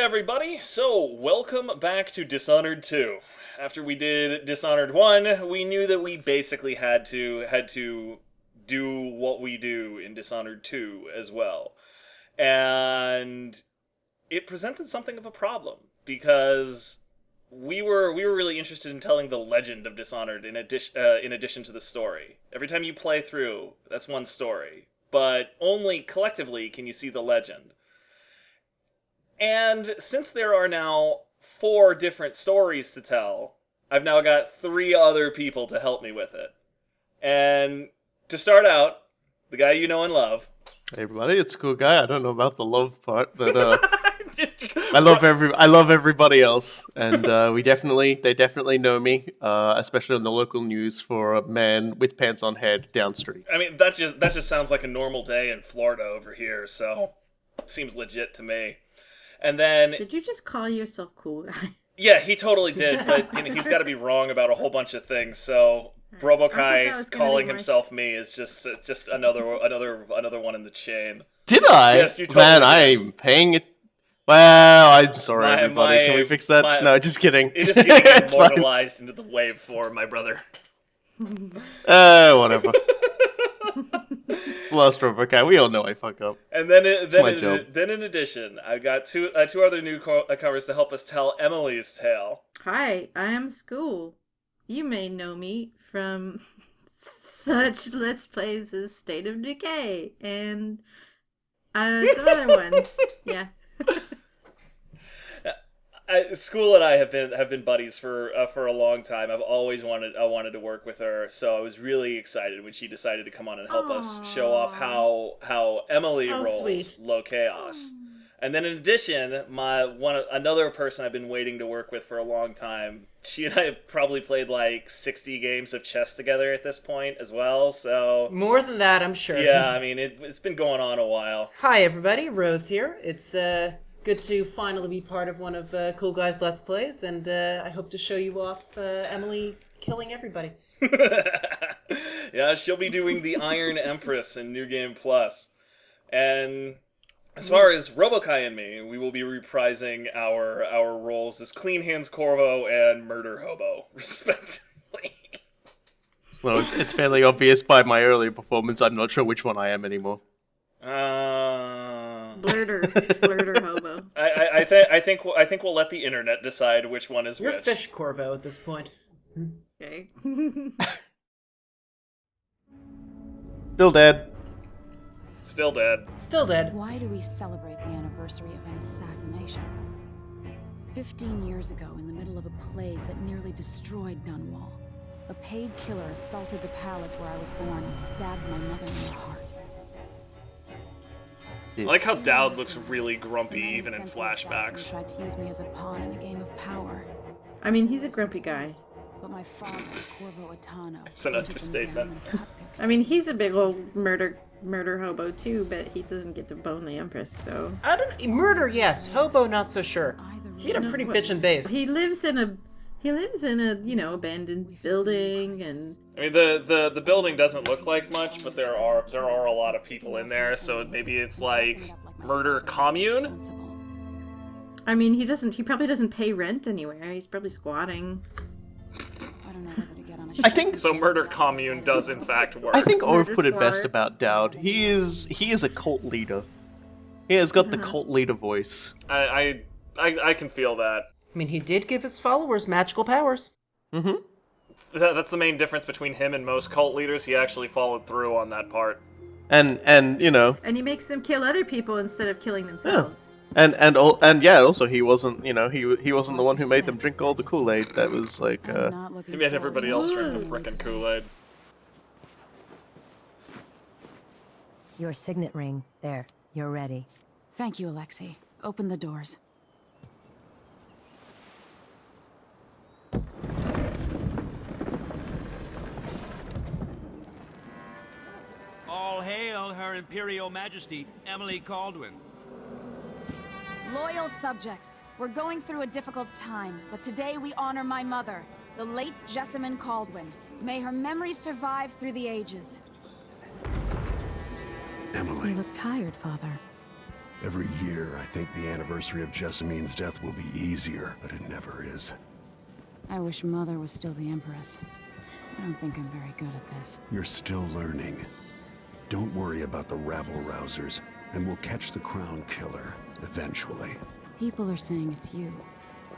everybody, so welcome back to Dishonored 2. After we did Dishonored 1, we knew that we basically had to do what we do in Dishonored 2 as well. And it presented something of a problem, because we were really interested in telling the legend of Dishonored in addition to the story. Every time you play through, that's one story, but only collectively can you see the legend. And since there are now 4 different stories to tell, I've now got 3 other people to help me with it. And to start out, the guy you know and love. Hey everybody, it's a cool guy. I don't know about the love part, but I love everybody else, and they definitely know me, especially on the local news for a man with pants on head down street. I mean, that just sounds like a normal day in Florida over here, so seems legit to me. And then... Did you just call yourself cool guy? Yeah, he totally did, but he's got to be wrong about a whole bunch of things, so Robokai calling himself me is just another one in the chain. Did I? Yes, you totally did. I'm paying it. Well, I'm sorry, everybody. Can we fix that? No, just kidding. It is getting immortalized into the wave form, my brother. Whatever. Lost Robokai. We all know I fuck up. And then in addition, I've got two other new covers to help us tell Emily's tale. Hi, I am School. You may know me from such Let's Plays as State of Decay and some other ones. Yeah. School and I have been buddies for a long time. I've always wanted to work with her, so I was really excited when she decided to come on and help us show off how Emily rolls sweet. Low Chaos. And then in addition, another person I've been waiting to work with for a long time. She and I have probably played like 60 games of chess together at this point as well. So more than that, I'm sure. Yeah, I mean it's been going on a while. Hi everybody, Rose here. It's good to finally be part of one of Cool Guy's Let's Plays, and I hope to show you off Emily killing everybody. Yeah, she'll be doing the Iron Empress in New Game Plus. And as far as Robokai and me, we will be reprising our roles as Clean Hands Corvo and Murder Hobo, respectively. Well, it's fairly obvious by my earlier performance. I'm not sure which one I am anymore. Blurder Hobo. I think we'll let the internet decide which one is You're which. Fish Corvo at this point. Okay. Still dead. Still dead. Still dead. Why do we celebrate the anniversary of an assassination? 15 years ago, in the middle of a plague that nearly destroyed Dunwall, a paid killer assaulted the palace where I was born and stabbed my mother in the heart. I like how Dowd looks really grumpy even in flashbacks. Tried to use me as a pawn in a game of power. I mean, he's a grumpy guy. But my father, Corvo Atano, It's an understatement. I mean, he's a big old murder hobo too, but he doesn't get to bone the Empress, so... I don't... Murder, yes. Hobo, not so sure. He had a pretty bitchin' base. He lives in a, abandoned building, and... I mean, the building doesn't look like much, but there are a lot of people in there, so maybe it's like murder commune? I mean, he probably doesn't pay rent anywhere. He's probably squatting. I think so. Murder commune does in fact work. I think Orv put it best about Dowd. He is a cult leader. He has got the cult leader voice. I can feel that. I mean, he did give his followers magical powers. Mm-hmm. That's the main difference between him and most cult leaders. He actually followed through on that part. And you know. And he makes them kill other people instead of killing themselves. Yeah. And yeah, also he wasn't, he wasn't the one who made them drink all the Kool-Aid. That was like, he made everybody else drink the frickin' Kool-Aid. Your signet ring. There. You're ready. Thank you, Alexei. Open the doors. All hail Her Imperial Majesty, Emily Caldwin. Loyal subjects, we're going through a difficult time, but today we honor my mother, the late Jessamine Caldwin. May her memory survive through the ages. Emily. You look tired, Father. Every year, I think the anniversary of Jessamine's death will be easier, but it never is. I wish Mother was still the Empress. I don't think I'm very good at this. You're still learning. Don't worry about the rabble-rousers, and we'll catch the Crown Killer, eventually. People are saying it's you.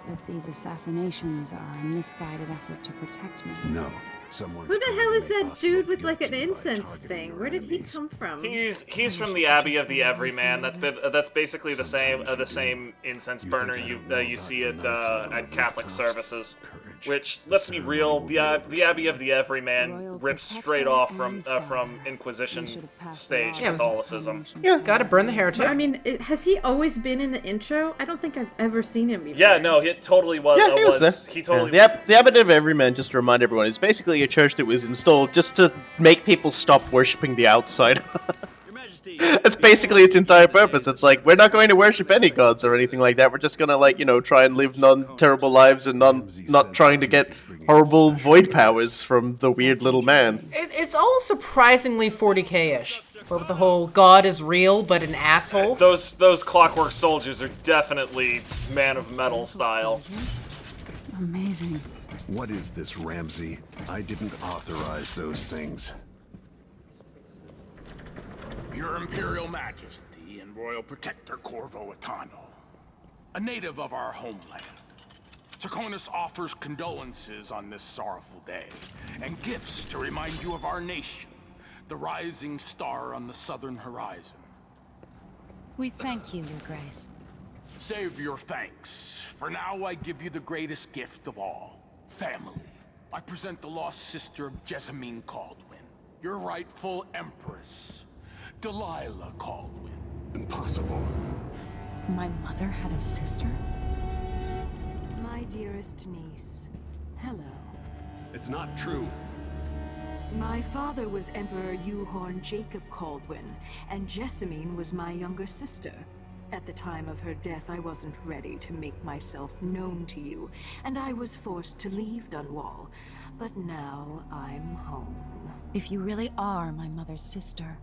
That these assassinations are a misguided effort to protect me. No. Someone's Who the trying hell to is make that us dude look with like an guilty by incense targeting thing? your Where did he enemies. come from? He's from the Abbey of the Everyman. That's basically the same incense burner you see at Catholic services. Which, let's be real, the Abbey of the Everyman rips straight off from Inquisition stage Catholicism. Yeah, gotta burn the heretic. I mean, has he always been in the intro? I don't think I've ever seen him before. Yeah, no, it totally was. Yeah, he was there. He totally. Yeah, the Abbey of Everyman, just to remind everyone, is basically a church that was installed just to make people stop worshipping the outside. That's basically its entire purpose. It's like, we're not going to worship any gods or anything like that. We're just gonna, like, try and live non-terrible lives and not trying to get horrible void powers from the weird little man. It's all surprisingly 40k-ish. But with the whole God is real, but an asshole. Those Clockwork Soldiers are definitely Man of Metal style. Amazing. What is this, Ramsey? I didn't authorize those things. Your Imperial Majesty and Royal Protector Corvo Atano, a native of our homeland. Serkonis offers condolences on this sorrowful day, and gifts to remind you of our nation, the rising star on the southern horizon. We thank you, Your Grace. Save your thanks. For now, I give you the greatest gift of all, family. I present the lost sister of Jessamine Caldwin, your rightful Empress. Delilah Caldwin. Impossible. My mother had a sister? My dearest niece, hello. It's not true. My father was Emperor Euhorn Jacob Caldwin, and Jessamine was my younger sister. At the time of her death, I wasn't ready to make myself known to you, and I was forced to leave Dunwall. But now I'm home. If you really are my mother's sister,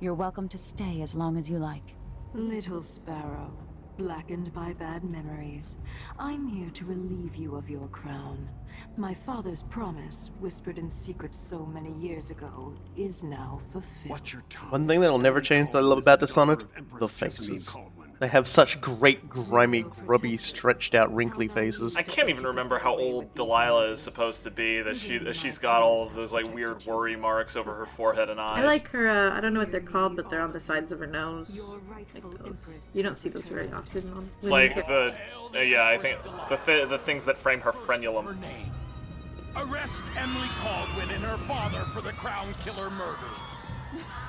you're welcome to stay as long as you like. Little Sparrow, blackened by bad memories, I'm here to relieve you of your crown. My father's promise, whispered in secret so many years ago, is now fulfilled. What's your tongue? One thing that'll never change that I love about Dishonored? The faces. They have such great, grimy, grubby, stretched out, wrinkly faces. I can't even remember how old Delilah is supposed to be. That she's got all of those like weird worry marks over her forehead and eyes. I like her, I don't know what they're called, but they're on the sides of her nose. Like those. You don't see those very often on women. Like I think the things that frame her frenulum. Her name. Arrest Emily Caldwin and her father for the Crown Killer murder.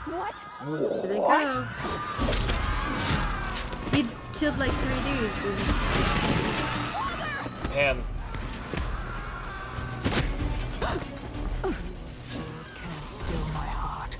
What? Here they go. He killed like 3 dudes. Man. Sword can't still my heart.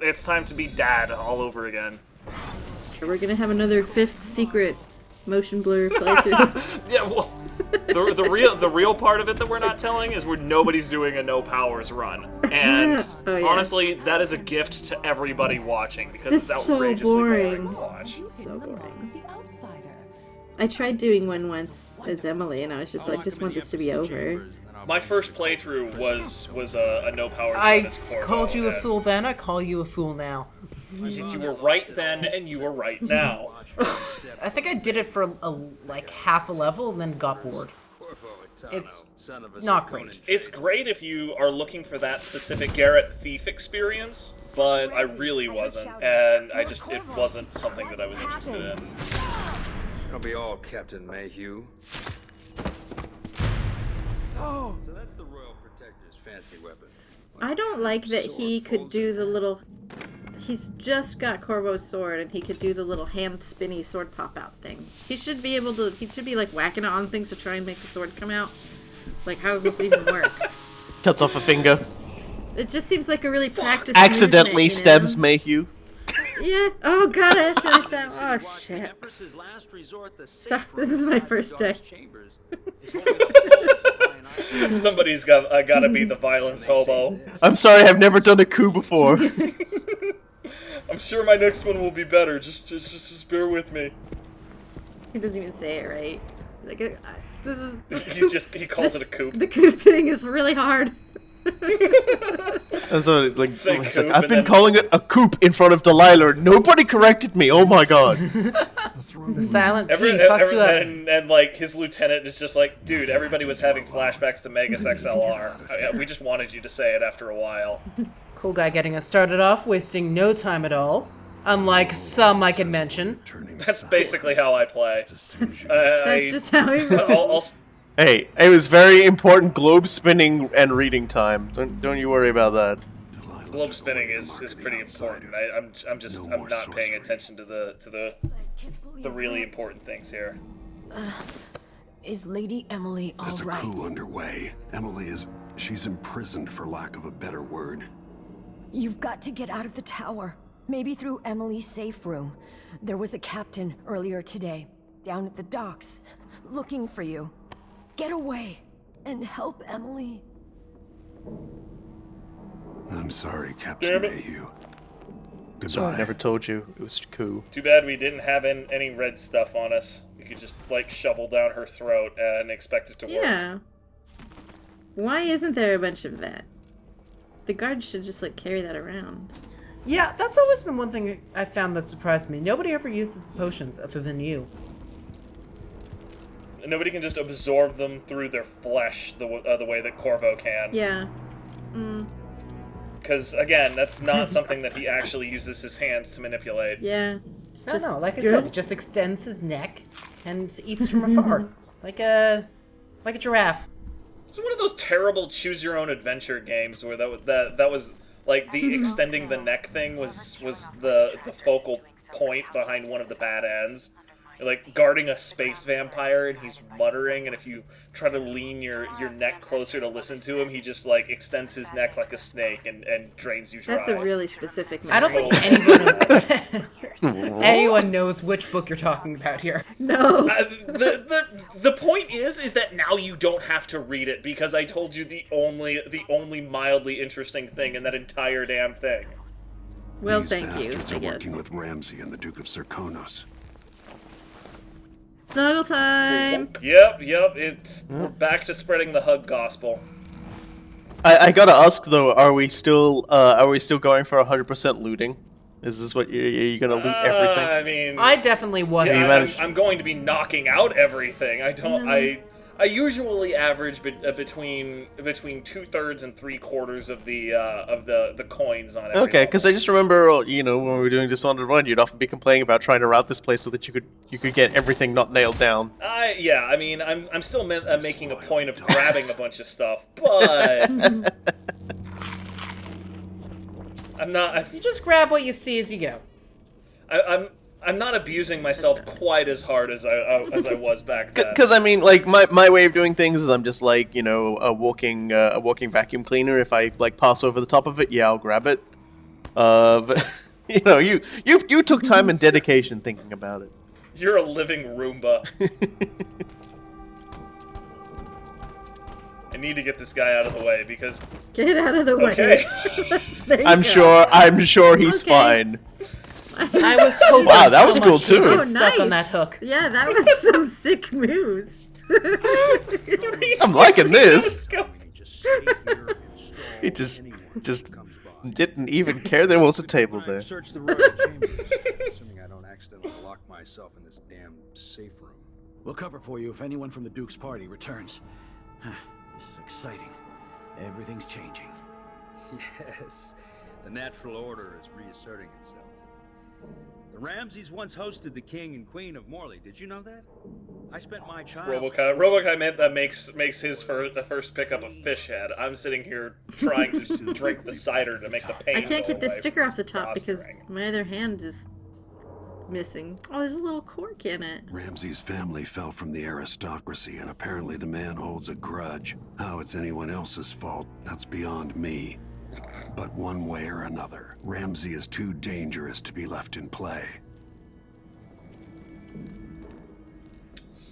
It's time to be dad all over again. We're gonna have another 5th secret motion blur playthrough. Yeah, well, the real part of it that we're not telling is where nobody's doing a no powers run, and Oh, yeah. honestly, that is a gift to everybody watching because This it's is so outrageously boring. to watch. So boring. The outsider. I tried doing one once as Emily, and I was just like, just want this to be over. My first playthrough was a no powers. run I as Corvo, called you a and fool then, I call you a fool now. You were right then, and you were right now. I think I did it for like half a level and then got bored. It's not great. It's great if you are looking for that specific Garrett Thief experience, but I really wasn't, and it wasn't something that I was interested in. I'll be all Captain Mayhew. Oh, so that's the Royal Protector's fancy weapon. I don't like that he could do the little... He's just got Corvo's sword, and he could do the little hand spinny sword pop out thing. He should be able to... He should be like whacking it on things to try and make the sword come out. Like, how does this even work? Cuts off a finger. It just seems like a really practiced Accidentally movement, stabs Mayhew. Yeah. Oh god, I accidentally stabbed. Oh shit. So, this is my first day. Somebody's gotta be the violence hobo. I'm sorry, I've never done a coup before. I'm sure my next one will be better. Just bear with me. He doesn't even say it right. Like, this is. He calls it a coup. The coup thing is really hard. And so, like, Say coup, I've been then- calling it a coup in front of Delilah. Nobody corrected me. Oh my god. The silent P Every- fucks you up. and like his lieutenant is just like, dude, everybody was having flashbacks to Megas XLR. We just wanted you to say it after a while. Cool guy getting us started off, wasting no time at all. Unlike some I can mention. That's basically how I play. That's just how he rolls. Hey, it was very important globe spinning and reading time. Don't you worry about that. Globe spinning is pretty important. I'm not paying attention to the really important things here. Is Lady Emily all There's a right? coup underway. She's imprisoned for lack of a better word. You've got to get out of the tower. Maybe through Emily's safe room. There was a captain earlier today, down at the docks, looking for you. Get away and help Emily. I'm sorry, Captain Mayhew. Goodbye. Sorry, I never told you it was a coup. Too bad we didn't have any red stuff on us. We could just like shovel down her throat and expect it to work. Yeah. Why isn't there a bunch of that? The guards should just like carry that around. Yeah, that's always been one thing I found that surprised me. Nobody ever uses the potions other than you. Nobody can just absorb them through their flesh the way that Corvo can. Yeah. Because, again, that's not something that he actually uses his hands to manipulate. Yeah. I don't know, like I said, it just extends his neck and eats from afar. like a giraffe. It's one of those terrible choose-your-own-adventure games where that was like, the extending the neck thing was the focal point behind one of the bad ends. You're, like, guarding a space vampire, and he's muttering, and if you try to lean your neck closer to listen to him, he just, like, extends his neck like a snake and drains you dry. That's a really specific I don't think anyone knows which book you're talking about here. No. The point is that now you don't have to read it, because I told you the only mildly interesting thing in that entire damn thing. Well, These thank you, bastards I are guess. working with Ramsay and the Duke of Serkonos. Snuggle time! Yep, we're back to spreading the hug gospel. I gotta ask though, are we still going for 100% looting? Is this what you're gonna loot everything? I mean, I definitely wasn't. Yeah, I'm going to be knocking out everything. I usually average between 2/3 and 3/4 of the coins on every Okay, because I just remember, when we were doing Dishonored 1, you'd often be complaining about trying to route this place so that you could get everything not nailed down. I mean, I'm still making a point of grabbing a bunch of stuff, but I'm not. You just grab what you see as you go. I'm not abusing myself quite as hard as I was back then. Because I mean, like my way of doing things is I'm just like a walking vacuum cleaner. If I like pass over the top of it, yeah, I'll grab it. But you took time and dedication thinking about it. You're a living Roomba. I need to get this guy out of the way because. Get out of the way. Okay. I'm sure he's fine. I was hoping wow, that was so cool much he'd too. get stuck on that hook. Yeah, that was some sick moves. I'm liking this. He just didn't even care there was a table there. Search the royal chambers, assuming I don't accidentally lock myself in this damn safe room. We'll cover for you if anyone from the Duke's party returns. This is exciting. Everything's changing. Yes, the natural order is reasserting itself. The Ramsays once hosted the king and queen of Morley. Did you know that? I spent my childhood... Robokai makes his first pickup a fish head. I'm sitting here trying to drink the cider to make the pain I can't go get this away sticker from off the top because prospering. my other hand is missing. Oh, there's a little cork in it. Ramsey's family fell from the aristocracy, and apparently the man holds a grudge. How it's anyone else's fault, that's beyond me. But one way or another, Ramsey is too dangerous to be left in play.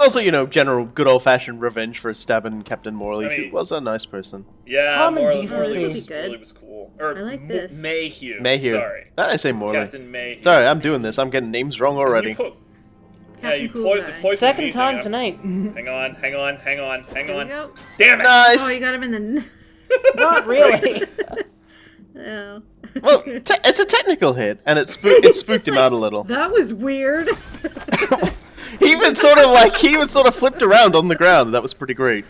Also, general good old-fashioned revenge for stabbing Captain Morley, I mean, who was a nice person. Yeah, Common Morley decency. was cool. Or I like this. Mayhew. Sorry. Did I say Morley? Captain Mayhew. Sorry, I'm doing this. I'm getting names wrong already. Captain Cool Guy. Second time tonight. Hang on. There we go. Damn it! Nice! Oh, you got him in the... Not really. Oh. Well, it's a technical hit, and it spooked him out a little. That was weird. He even sort of flipped around on the ground. That was pretty great.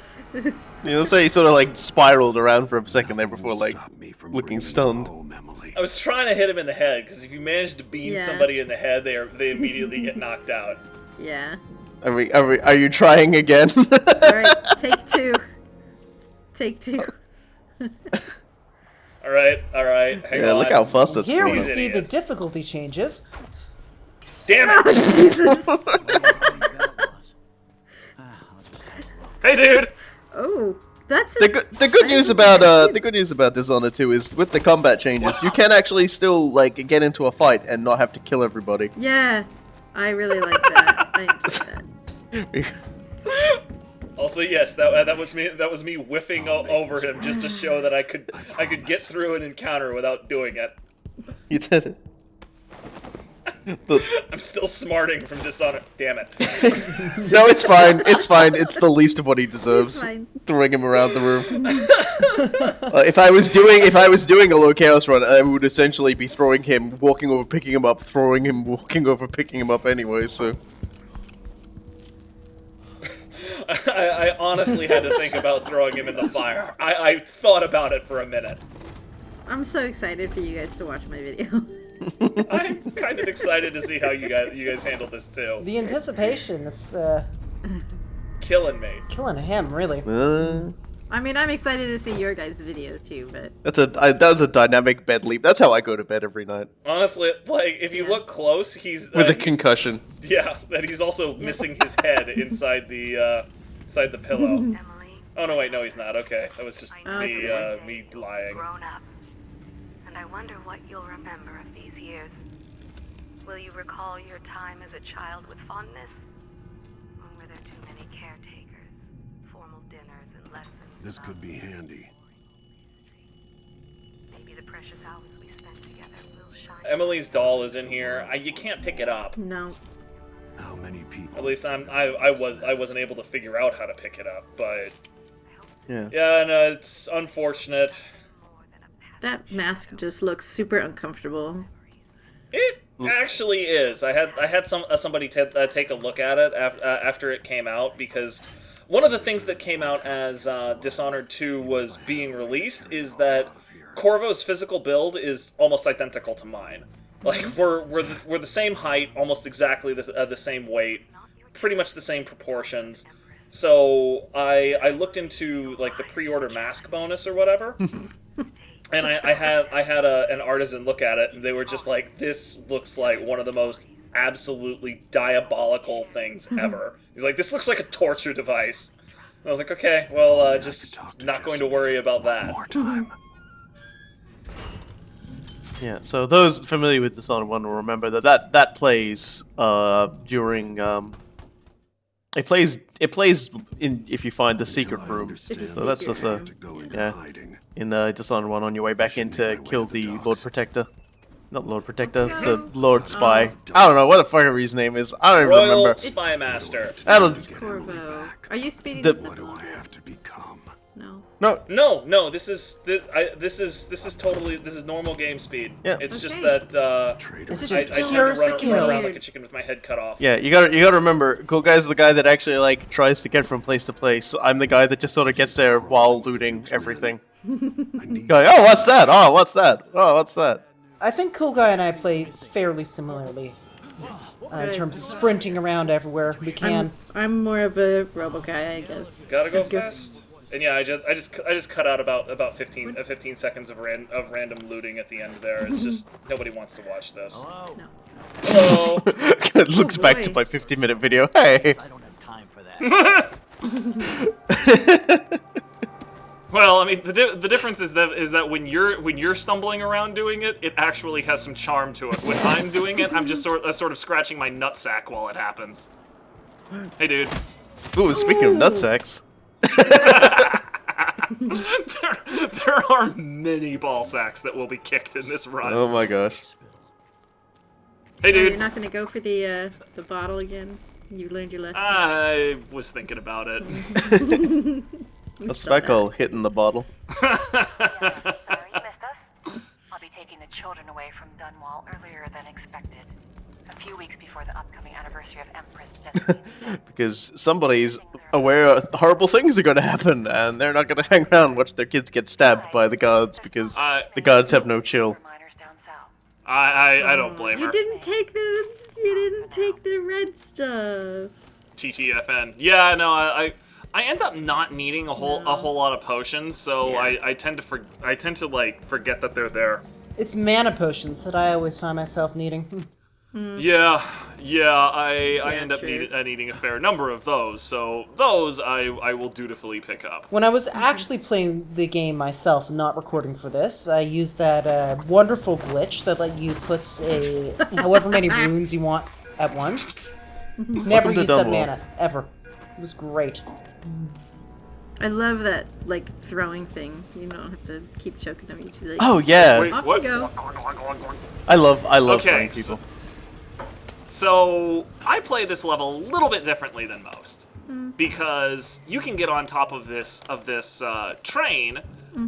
So he sort of spiraled around for a second there before looking stunned. I was trying to hit him in the head because if you manage to beam somebody in the head, they immediately get knocked out. Yeah. Are you trying again? All right, take two. Take two. All right. Hang on. Look how fast it's Here we moving. see the difficulty changes. Damn it! Oh, Jesus. Hey, dude. Oh, that's The good news about Dishonored 2 is with the combat changes, you can actually still get into a fight and not have to kill everybody. Yeah, I really like that. I enjoyed that. Also, yes, that was me. That was me whiffing over him just to show that I could get through an encounter without doing it. You did it. I'm still smarting from Dishonored. Damn it. No, it's fine. It's fine. It's the least of what he deserves. Fine. Throwing him around the room. If I was doing a low chaos run, I would essentially be throwing him, walking over, picking him up, throwing him, walking over, picking him up anyway. So. I honestly had to think about throwing him in the fire. I thought about it for a minute. I'm so excited for you guys to watch my video. I'm kind of excited to see how you guys handle this too. The anticipation, it's Killing me. killing him, really. I mean, I'm excited to see your guys' video too, but... That was a dynamic bed leap. That's how I go to bed every night. Honestly, if you look close, he's... With a concussion. Yeah, and he's also missing his head inside the pillow. Oh, no, wait, no, he's not. Okay, that was just me lying. Grown up. And I wonder what you'll remember of these years. Will you recall your time as a child with fondness? Or were there too many caretakers, formal dinners and lessons? This could be handy. Maybe the precious hours we spent together will shine. Emily's doll is in here. You can't pick it up. No. How many people? At least I wasn't able to figure out how to pick it up, but Yeah. yeah, no, it's unfortunate. That mask just looks super uncomfortable. It actually is. I had somebody take a look at it after it came out, because one of the things that came out as Dishonored 2 was being released is that Corvo's physical build is almost identical to mine. Like we're the same height, almost exactly the same weight, pretty much the same proportions. So I looked into the pre-order mask bonus or whatever. And I had an artisan look at it, and they were just like, "This looks like one of the most absolutely diabolical things ever." He's like, "This looks like a torture device." And I was like, "Okay, well, just not going to worry about that." More time. Yeah, so those familiar with Dishonored 1 will remember that plays during it plays in if you find the secret room. So that's just in the Dishonored 1 on your way back in to kill the Lord Protector. Not Lord Protector, the Lord Spy. I don't know what the fuck his name is. I don't even Royal remember. Spy Master. That was Corvo. Are you speeding The- this up? What do I have to become? No. no. This is normal game speed. Yeah. It's just Okay. that It's I just tend to pure run skill. around like a chicken with my head cut off. Yeah, you gotta remember, Cool Guy's the guy that actually tries to get from place to place. I'm the guy that just sort of gets there while looting everything. Going, oh, what's that? Oh, what's that? Oh, what's that? I think Cool Guy and I play fairly similarly in terms of sprinting around everywhere we can. I'm more of a robo guy, I guess. Gotta go fast. And yeah, I just cut out about 15 seconds of random looting at the end there. It's just nobody wants to watch this. Hello. No. Hello. It looks back to my 50-minute video. Hey. I don't have time for that. Well, I mean, the difference is that when you're stumbling around doing it, it actually has some charm to it. When I'm doing it, I'm just sort of scratching my nutsack while it happens. Hey, dude. Ooh, speaking of nutsacks. there are many ball sacks that will be kicked in this run. Oh my gosh. Hey, dude. You're not gonna go for the bottle again? You learned your lesson. I was thinking about it. That's what I call hitting the bottle. Sir, you missed us? I'll be taking the children away from Dunwall earlier than expected. A few weeks before the upcoming anniversary of Empress Jessamine. Because somebody's aware horrible things are going to happen, and they're not going to hang around and watch their kids get stabbed by the guards, because the guards have no chill. I don't blame her. You didn't take the red stuff. TTFN. Yeah, no, I end up not needing a whole lot of potions, so yeah. I tend to like forget that they're there. It's mana potions that I always find myself needing. Yeah, I end up needing a fair number of those, so those I will dutifully pick up. When I was actually playing the game myself, not recording for this, I used that wonderful glitch that let you put however many runes you want at once. Never used that mana, ever. It was great. I love that, like, throwing thing. You don't have to keep choking them. You just, like, oh, yeah. Wait, off what? you go. I love throwing people. So, I play this level a little bit differently than most. Because you can get on top of this train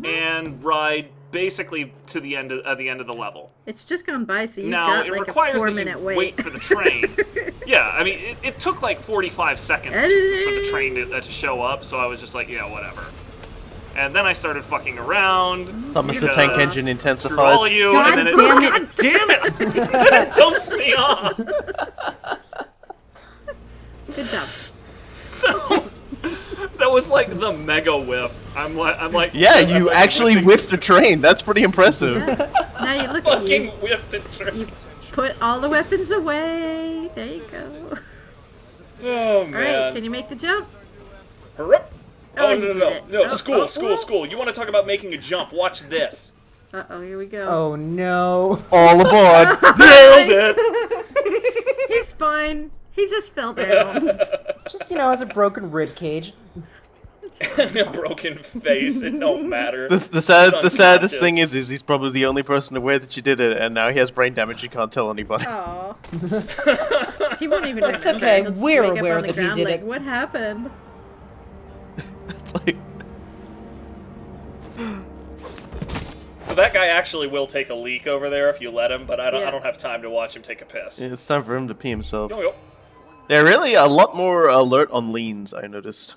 and ride basically to the end of the level. It's just gone by, so you've now, got like a requires 4-minute wait. Wait for the train. Yeah, I mean, it took like 45 seconds for the train to show up, so I was just like, yeah, whatever. And then I started fucking around. Thomas the Tank Engine intensifies. All of you, God and then damn it! God damn it! Then it dumps me off. Good job. So that was like the mega whiff. I'm like. Yeah, you actually whiffed the train. That's pretty impressive. Yeah. Now you look at you. Fucking whiffed the train. You put all the weapons away. There you go. Oh man! All right, can you make the jump? Hurry. Oh, you did it. no! Oh, School! You want to talk about making a jump? Watch this. Uh-oh, here we go. Oh no! All aboard! Nailed it. He's fine. He just fell down. Just, has a broken rib cage. A broken face. It don't matter. The saddest thing is he's probably the only person aware that you did it, and now he has brain damage. He can't tell anybody. Aw. He won't even remember. It's okay. He'll just We're wake up aware on the that he ground did like, it. What happened? It's like. So that guy actually will take a leak over there if you let him, but I Yeah. don't have time to watch him take a piss. Yeah, it's time for him to pee himself. Yo. They're really a lot more alert on leans, I noticed.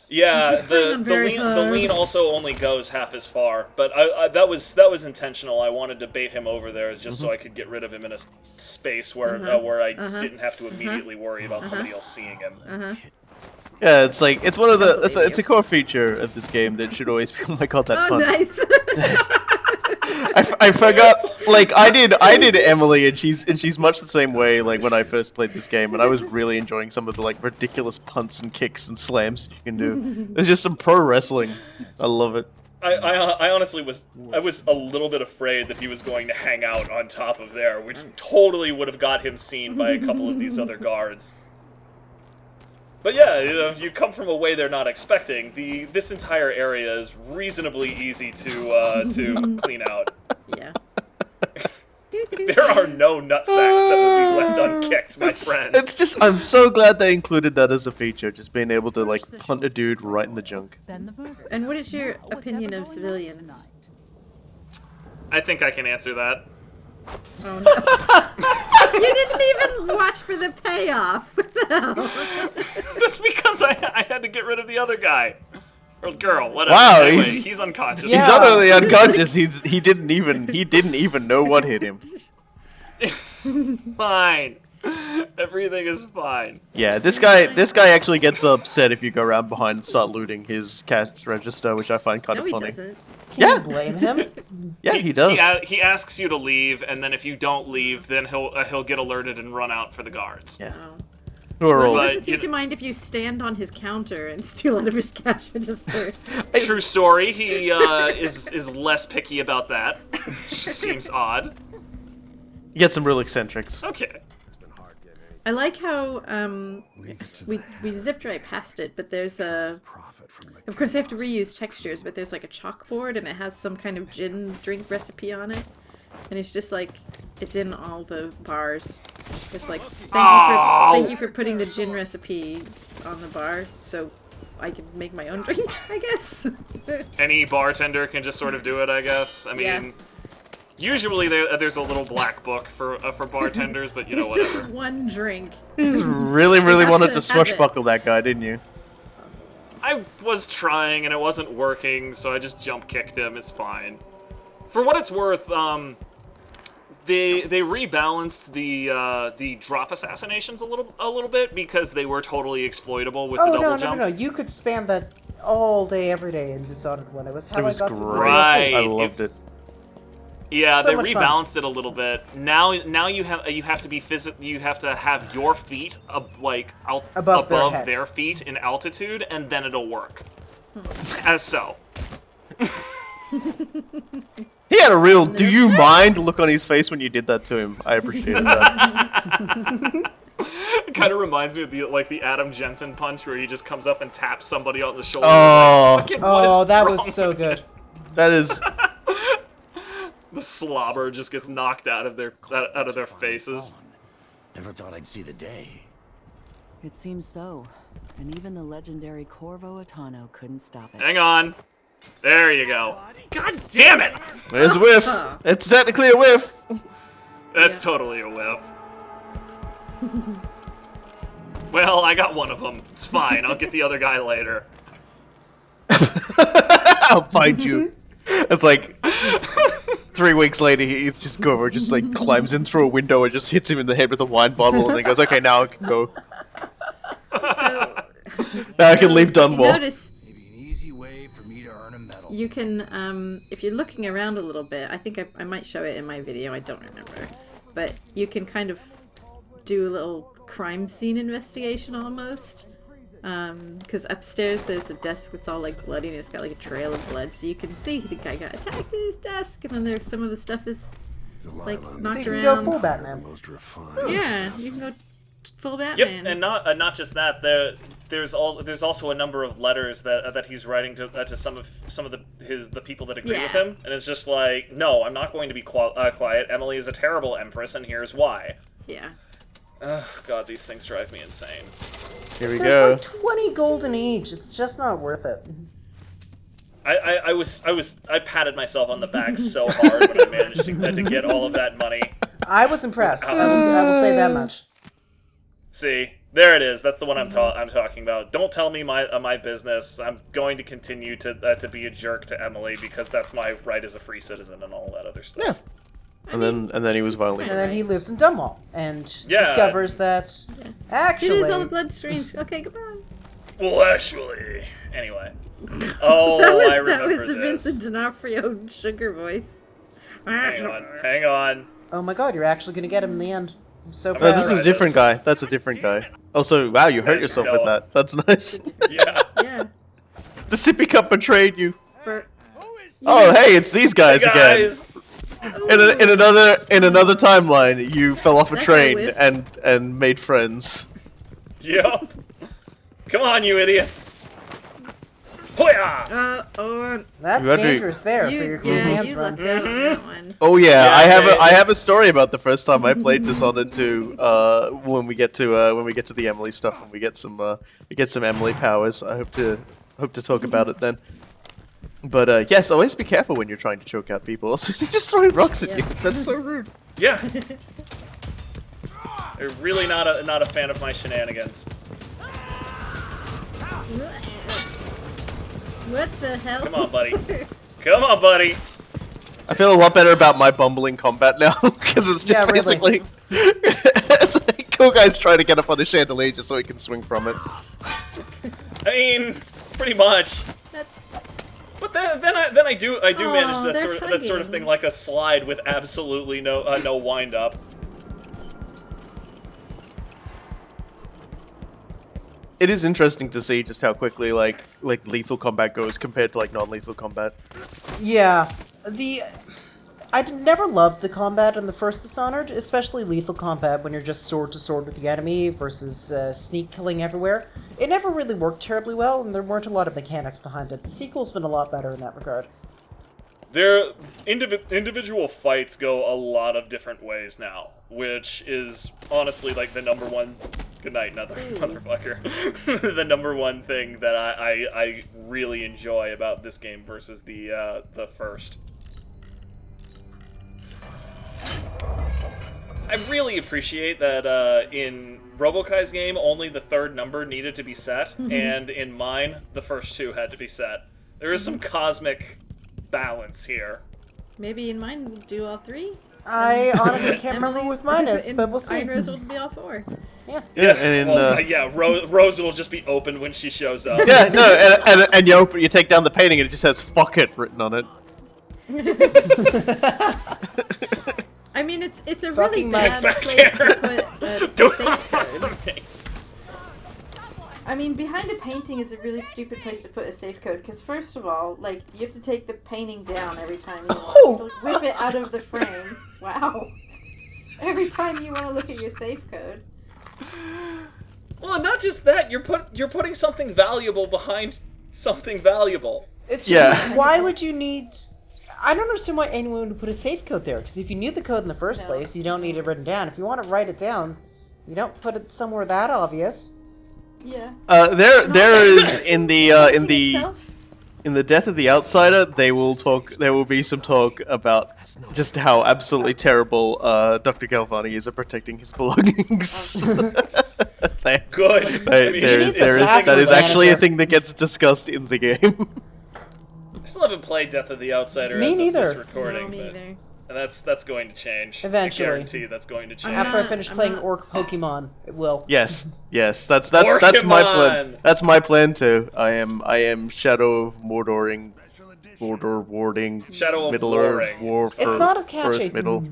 Yeah, He's playing on very the lean hard. also only goes half as far, but that was intentional. I wanted to bait him over there just so I could get rid of him in a space where I didn't have to immediately worry about somebody else seeing him. Yeah, it's like it's one of the it's a core feature of this game that should always be. Oh my god, that pun! Nice. I forgot. Like I did Emily, and she's much the same way. Like when I first played this game, and I was really enjoying some of the like ridiculous punts and kicks and slams you can do. It's just some pro wrestling. I love it. I honestly was a little bit afraid that he was going to hang out on top of there, which totally would have got him seen by a couple of these other guards. But yeah, if you come from a way they're not expecting, this entire area is reasonably easy to clean out. Yeah. There are no nutsacks that will be left unkicked, my friend. It's just I'm so glad they included that as a feature, just being able to like punt a dude right in the junk. And what is your opinion of civilians? I think I can answer that. Oh no. You didn't even watch for the payoff. What the hell? That's because I had to get rid of the other guy. Or girl, whatever. Wow, anyway, he's unconscious. He's utterly unconscious. He didn't even know what hit him. Fine. Everything is fine. Yeah, this guy actually gets upset if you go around behind and start looting his cash register, which I find kind No, of he funny. doesn't. Can you blame him? Yeah, he does. He asks you to leave, and then if you don't leave, then he'll get alerted and run out for the guards. Yeah. Oh. Who are Well, all he doesn't seem to mind if you stand on his counter and steal out of his cash register. True story. He is less picky about that. Just seems odd. You get some real eccentrics. Okay. I like how we zipped right past it, but there's a. Of course, they have to reuse textures, but there's like a chalkboard, and it has some kind of gin drink recipe on it, and it's just like it's in all the bars. It's like thank you for putting the gin recipe on the bar, so I can make my own drink. I guess. Any bartender can just sort of do it, I guess. I mean. Yeah. Usually there's a little black book for bartenders, but you know, There's whatever. just one drink. You just really wanted to have swashbuckle that guy, didn't you? I was trying and it wasn't working, so I just jump kicked him. It's fine. For what it's worth, they rebalanced the drop assassinations a little bit because they were totally exploitable with the double jump. No. You could spam that all day, every day in Dishonored 1. It was how It was I got through the great. Right. I loved it. Yeah, So they much fun. rebalanced it a little bit. Now you have to be you have to have your feet Above their head. their feet in altitude, and then it'll work. As so. He had a real "do you mind" look on his face when you did that to him. I appreciated that. It kind of reminds me of the Adam Jensen punch where he just comes up and taps somebody on the shoulder. Oh. Like, "Fucking what is that wrong was so with good. That is. The slobber just gets knocked out of their faces. Never thought I'd see the day. It seems so. And even the legendary Corvo Atano couldn't stop it. Hang on. There you go. God damn it! There's a whiff. It's technically a whiff. That's totally a whiff. Well, I got one of them. It's fine. I'll get the other guy later. I'll find you. It's like 3 weeks later, he's just Corvo just like climbs in through a window and just hits him in the head with a wine bottle, and he goes, "Okay, now I can go. So Now I can leave Dunwall." Notice Maybe an easy way for me to earn a medal. you can, if you're looking around a little bit, I think I might show it in my video. I don't remember, but you can kind of do a little crime scene investigation almost. Because upstairs there's a desk that's all like bloody and it's got like a trail of blood, so you can see the guy got attacked at his desk, and then there's some of the stuff is like knocked So you can around. go full Batman. Yeah, you can go full Yep, Batman. and not just that. There's also a number of letters that he's writing to some of the people that agree with him, and it's just like, no, I'm not going to be quiet. Emily is a terrible empress, and here's why. Yeah. Oh God, these things drive me insane. Here we There's go. like 20 golden each. It's just not worth it. I patted myself on the back so hard when I managed to get all of that money. I was impressed. I will say that much. See, there it is. That's the one I'm talking about. Don't tell me my business. I'm going to continue to be a jerk to Emily because that's my right as a free citizen and all that other stuff. Yeah. And then he was violently. And then he lives in Dunwall and Yeah. discovers that See, actually there's all the blood stains. Okay, goodbye. Well, actually, anyway. Oh, I remember that was the this. Vincent D'Onofrio sugar voice. Hang on. oh my god, you're actually gonna get him in the end. I'm so proud. Oh, this is a different guy. That's a different guy. Also, wow, you hurt Yeah, yourself no. with that. That's nice. Yeah. Yeah. The sippy cup betrayed you. For, Oh, hey, it's these guys, Hey, again. guys. In another timeline, you fell off a That guy train whiffed. and made friends. Yep. Come on, you idiots. Hoya! That's You had to- dangerous there for your cool hands you run. lucked out on that one. Oh yeah, Yeah, I have a story about the first time I played Dishonored 2. When we get to the Emily stuff, when we get some Emily powers, I hope to talk about it then. But yes, always be careful when you're trying to choke out people. Also, they're just throwing rocks at you. That's so rude. Yeah. They're really not a fan of my shenanigans. What the hell? Come on, buddy. Come on, buddy. I feel a lot better about my bumbling combat now because it's just Yeah, really. basically it's like Cool guy's trying to get up on the chandelier just so he can swing from it. I mean, pretty much. But then I do manage that sort of thing, like a slide with absolutely no wind up. It is interesting to see just how quickly like lethal combat goes compared to like non-lethal combat. Yeah, I never loved the combat in the first Dishonored, especially lethal combat when you're just sword to sword with the enemy versus sneak killing everywhere. It never really worked terribly well, and there weren't a lot of mechanics behind it. The sequel's been a lot better in that regard. Their individual fights go a lot of different ways now, which is honestly like the number one. Good night, motherfucker. The number one thing that I really enjoy about this game versus the first. I really appreciate that in Robokai's game, only the third number needed to be set, and in mine, the first two had to be set. There is some cosmic balance here. Maybe in mine we'll do all three. I honestly can't remember with mine is, but we'll see. Iron Rose will be all four. Yeah. Yeah, Rose will just be open when she shows up. Yeah, no, and you take down the painting and it just says "fuck it" written on it. I mean, it's a really bad place to put a safe code. I mean, behind a painting is a really stupid place to put a safe code, because first of all, like, you have to take the painting down every time you want to whip it out of the frame. Wow. Every time you want to look at your safe code. Well, not just that, you're putting something valuable behind something valuable. It's just, why would you need... I don't understand why anyone would put a safe code there, because if you knew the code in the first place, you don't need it written down. If you want to write it down, you don't put it somewhere that obvious. Yeah. There is in the Death of the Outsider, there will be some talk about just how absolutely terrible Dr. Galvani is at protecting his belongings. Good. That is actually a thing that gets discussed in the game. I still haven't played Death of the Outsider as of this recording, and that's going to change. Eventually. I guarantee that's going to change. After I finish playing Orc Pokemon, it will. Yes, that's my plan. That's my plan too. I am Shadow of Mordor warding Shadow of Middle Earth War for It's not as catchy. Earth Middle.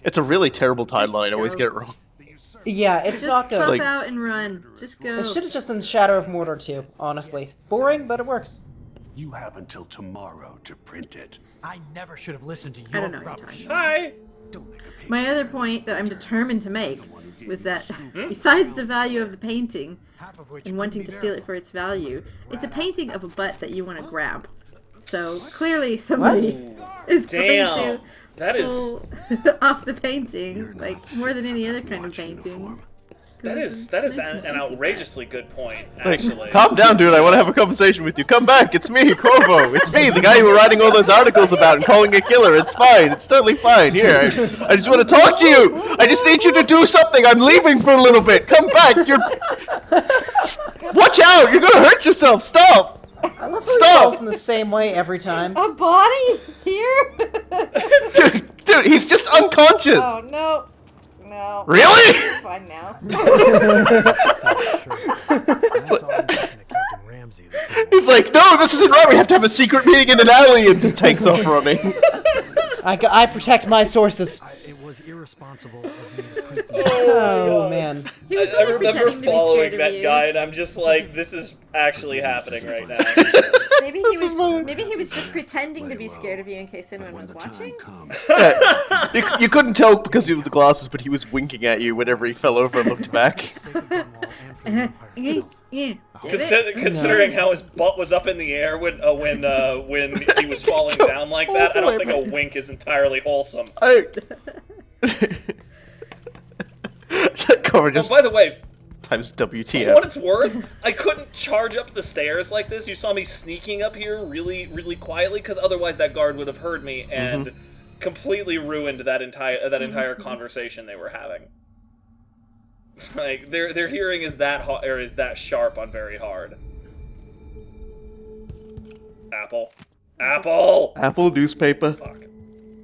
It's a really terrible timeline. I always get it wrong. Yeah, it's not good. Just pop out and run. Just go. It should have just been Shadow of Mordor too, honestly. Boring, but it works. You have until tomorrow to print it. I never should have listened to I your don't know what you're rubbish. Hi! My other point that I'm determined to make was that, besides the value of the painting, and wanting to steal it for its value, it's a painting of a butt that you want to grab. So, clearly somebody is going to pull off the painting, like, more than any other kind of painting. That is an outrageously good point, actually. Like, calm down, dude. I want to have a conversation with you. Come back. It's me, Corvo. It's me, the guy you were writing all those articles about and calling a killer. It's fine. It's totally fine. Here, I just want to talk to you. I just need you to do something. I'm leaving for a little bit. Come back. Watch out. You're going to hurt yourself. Stop. I love how he falls in the same way every time. A body? Here? Dude, he's just unconscious. Oh, no. No. Really? I'm fine now. He's like, no, this isn't right. We have to have a secret meeting in an alley, and just takes off running. I protect my sources. It was irresponsible of me to print Oh man. I remember following that guy, and I'm just like, this is actually happening right now. Maybe he was just pretending to be scared of you in case anyone was watching. Yeah, you couldn't tell because he was the glasses, but he was winking at you whenever he fell over and looked back. Considering how his butt was up in the air when he was falling down like that, I don't think a wink is entirely wholesome. Just by the way, times WTF. For what it's worth, I couldn't charge up the stairs like this. You saw me sneaking up here really, really quietly, because otherwise that guard would have heard me and completely ruined that entire conversation they were having. Like their hearing is that sharp on very hard. Apple newspaper. Fuck.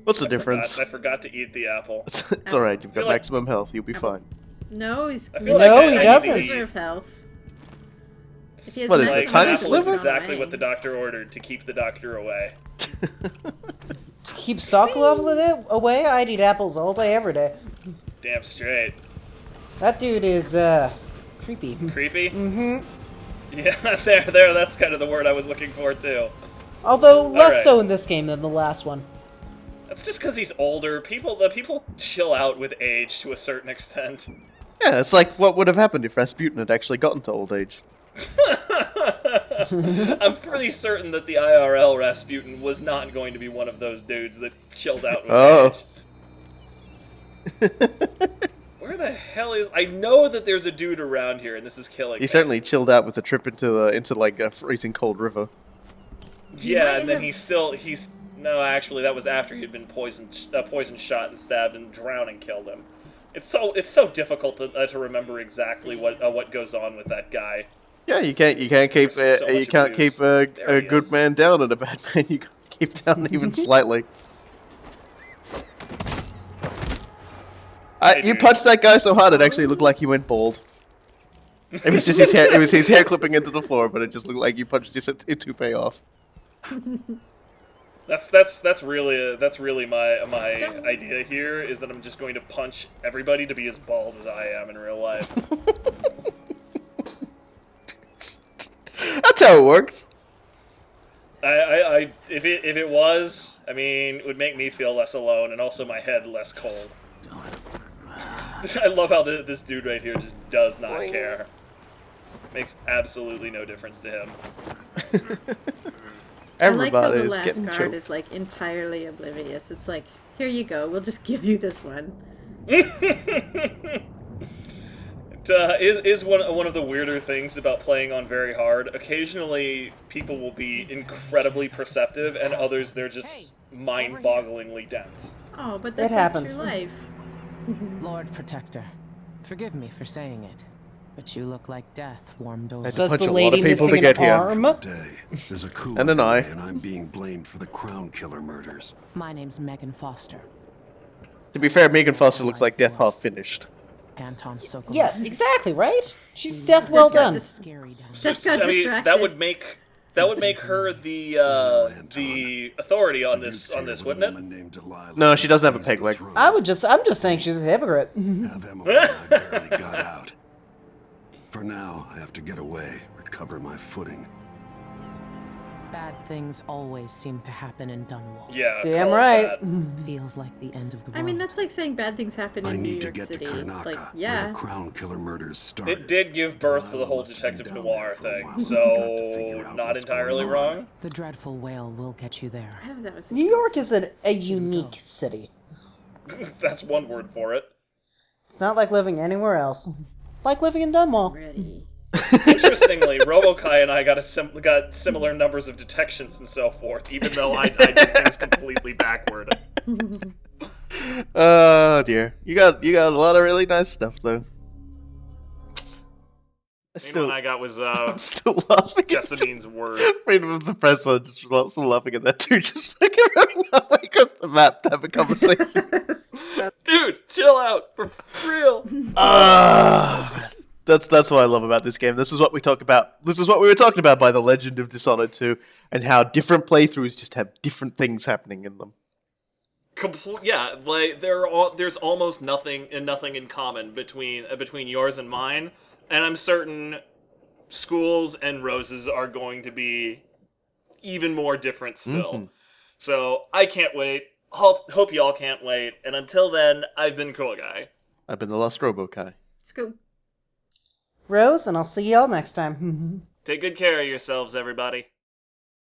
What's the difference? I forgot to eat the apple. It's alright, you've got maximum health, you'll be fine. No, he's I feel No, like he I doesn't. need- sliver of health. If he has What is it, magic tiny powers, sliver? it's Exactly not what the lying. doctor ordered to keep the doctor away. To keep Sokolov away, I'd eat apples all day, every day. Damn straight. That dude is, creepy. Creepy? Mm-hmm. Yeah, there, that's kind of the word I was looking for, too. Although, less Alright. so in this game than the last one. That's just because he's older. The people chill out with age to a certain extent. Yeah, it's like what would have happened if Rasputin had actually gotten to old age. I'm pretty certain that the IRL Rasputin was not going to be one of those dudes that chilled out with age. Where the hell is... I know that there's a dude around here, and this is killing He me. certainly chilled out with a trip into like a freezing cold river. Yeah, and then he's... No, actually, that was after he had been poison shot and stabbed, and drowning killed him. It's so difficult to remember exactly what goes on with that guy. Yeah, you can't keep There's so you much can't abuse. keep a There he good is. man down and a bad man you can't keep down even slightly. You punched that guy so hard it actually looked like he went bald. It was just his hair. It was his hair clipping into the floor, but it just looked like you punched his toupee off. That's really my idea here, is that I'm just going to punch everybody to be as bald as I am in real life. That's how it works. If it was, I mean, it would make me feel less alone and also my head less cold. I love how this dude right here just does not care. Makes absolutely no difference to him. I like how the Everybody's last getting card choked. is like entirely oblivious. It's like, here you go, we'll just give you this one. It is one of the weirder things about playing on very hard. Occasionally, people will be incredibly perceptive, and others they're just mind-bogglingly dense. Oh, but that's It like happens. true life. Lord Protector, forgive me for saying it, but you look like death warmed over. Had to Says punch the a lot lady of people missing to get an here. arm. Day. There's a coup And an eye. underway, and I'm being blamed for the Crown Killer murders. My name's Megan Foster. To be fair, Megan Foster looks like death half finished. Anton Sokolov. Yes, exactly, right? She's death well done. Scary down Just got I mean, distracted. that would make her the authority on this, wouldn't it? No, she doesn't have a peg leg. I'm just saying she's a hypocrite. Have Emily and I barely got out. For now, I have to get away, recover my footing. Bad things always seem to happen in Dunwall. Yeah. Damn call it right. that. Feels like the end of the world. I mean, that's like saying bad things happen I in New need to York get City. to Karnaca, Like, where yeah. the Crown Killer murders started. It did give birth to the whole detective noir thing, so not entirely wrong. The dreadful whale will get you there. I thought that was New York is a unique city. That's one word for it. It's not like living anywhere else. Like living in Dunwall. ready. Interestingly, Robokai and I got similar numbers of detections and so forth, even though I did things completely backward. Oh dear, you got a lot of really nice stuff though. The one I got was I'm still laughing. Jessamine's words. Freedom of the press one, just still laughing at that too. Just fucking running halfway across the map to have a conversation. Dude, chill out, for real. That's what I love about this game. This is what we talk about. This is what we were talking about by the Legend of Dishonored 2, and how different playthroughs just have different things happening in them. Yeah, like there's almost nothing in common between yours and mine, and I'm certain Schools and Rose's are going to be even more different still. Mm-hmm. So I can't wait. Hope y'all can't wait. And until then, I've been Cool Guy. I've been the Lost Robokai. Let's go. Rose, and I'll see y'all next time. Take good care of yourselves, everybody.